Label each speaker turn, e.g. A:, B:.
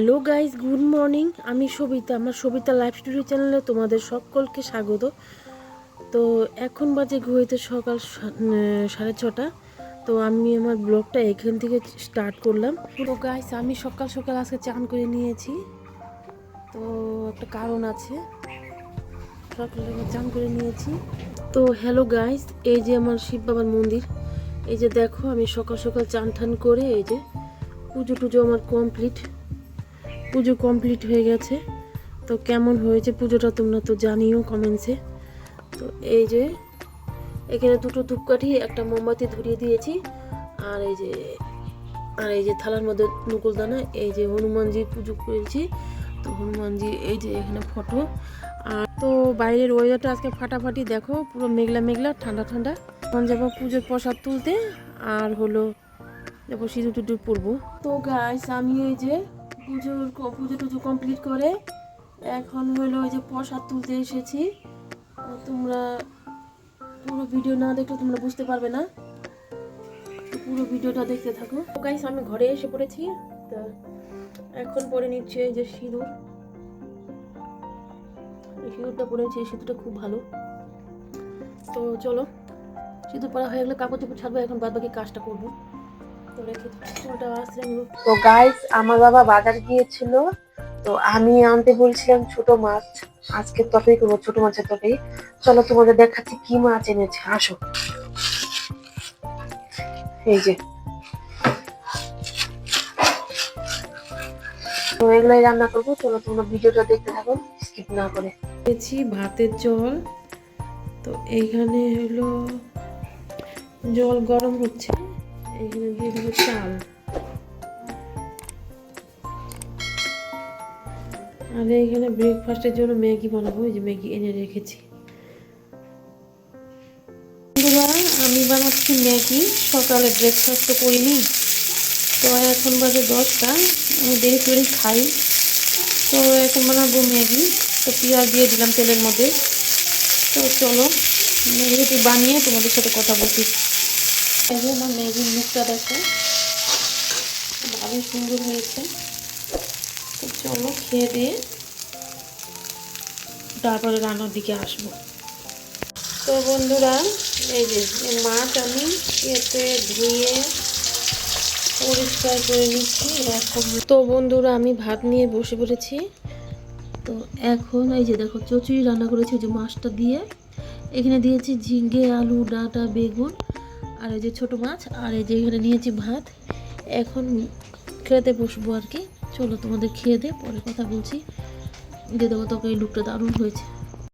A: Hello guys, good morning. আমি সবিতা, আমার Sabita live studio চ্যানেলে তোমাদের সকলকে স্বাগত। তো এখন বাজে ঘড়িতে সকাল 6:30। তো আমি আমার ব্লগটা এখান থেকে স্টার্ট করলাম। তো গাইজ, আমি সকাল সকাল আজকে চান করে নিয়েছি। তো একটা কারণ আছে, সকালে চান করে নিয়েছি। তো হ্যালো গাইজ, এই যে আমার শিব বাবার মন্দির। এই যে দেখো, আমি সকাল সকাল চান ঠান করে এই যে পুজো টুজো আমার পুজো কমপ্লিট হয়ে গেছে। তো কেমন হয়েছে পুজোটা তোমরা তো জানিও কমেন্টসে। তো এই যে এখানে দুটো ধূপকাঠি, একটা মোমবাতি ধরিয়ে দিয়েছি। আর এই যে থালার মধ্যে নকুলদানা, এই যে হনুমানজির পুজো করেছি। তো হনুমানজি এই যে এখানে ফটো। আর তো বাইরের ওয়েদারটা আজকে ফাটাফাটি, দেখো পুরো মেঘলা মেঘলা, ঠান্ডা ঠান্ডা। এখন যাবো পুজোর প্রসাদ তুলতে, আর হলো যাবো সিঁদুর টিঁদুর পরবো। তো গাইস, আমি এই যে পুজো টুজো কমপ্লিট করে এখন হলো ওই যে প্রসাদ তুলতে এসেছি। তোমরা পুরো ভিডিও না দেখলে তোমরা বুঝতে পারবে না, তো পুরো ভিডিওটা দেখতে থাকো। গাইস, আমি ঘরে এসে পড়েছি। তা এখন পরে নিচ্ছে এই যে সিঁদুর। এই সিঁদুরটা পরেছি, এই সিঁদুরটা খুব ভালো। তো চলো, সিঁদুর পরা হয়ে গেলে কাপড় চোপড় ছাড়বো, এখন বাদ বাকি কাজটা করবো। তো গাইস, আমার বাবা বাজার গিয়েছিল, তো আমি আনতে বলছিলাম ছোট মাছ। আজকে তরকারি করবো, ছোট মাছের তরকারি। চলো তোমাদের দেখাচ্ছি কি মাছ এনেছে, আসো। এই যে তো এগুলাই রান্না করবো, চলো তোমরা ভিডিওটা দেখতে থাকো স্কিপ না করে। দিয়েছি ভাতের জল। তো এইখানে হলো জল গরম হচ্ছে, এইখানে দিয়ে দিব চাল। আর এইখানে ব্রেকফাস্টের জন্য ম্যাগি বানাবো, এই যে ম্যাগি এনে রেখেছি। আমি বানাচ্ছি ম্যাগি, সকালে ব্রেকফাস্ট তো করিনি। তো এখন বাজে 10টা, আমি দেরি করে খাই। তো এখন বানাবো ম্যাগি। তো পেঁয়াজ দিয়ে দিলাম তেলের মধ্যে। তো চলো ম্যাগিটি বানিয়ে তোমাদের সাথে কথা বলছি। এই যে আমার ম্যাগির মুখটা দেখো, ভালোই সুন্দর হয়েছে। তো চলো খেয়ে দিয়ে তারপরে রান্নার দিকে আসবো। তো বন্ধুরা, এই যে মাছ আমি এতে ধুয়ে পরিষ্কার করে নিচ্ছি এখন। তো বন্ধুরা, আমি ভাত নিয়ে বসে পড়েছি। তো এখন এই যে দেখো চচ্চড়ি রান্না করেছি, ওই যে মাছটা দিয়ে। এখানে দিয়েছি ঝিঙ্গে, আলু, ডাঁটা, বেগুন, আর এই যে ছোট মাছ, আর এই যে এখানে নিয়েছি ভাত। এখন খেতে বসবো আর কি। চলো তোমাদের খেয়ে দিয়ে পরে কথা বলছি। দিয়ে দেবো, তরকারি লুকটা দারুণ হয়েছে।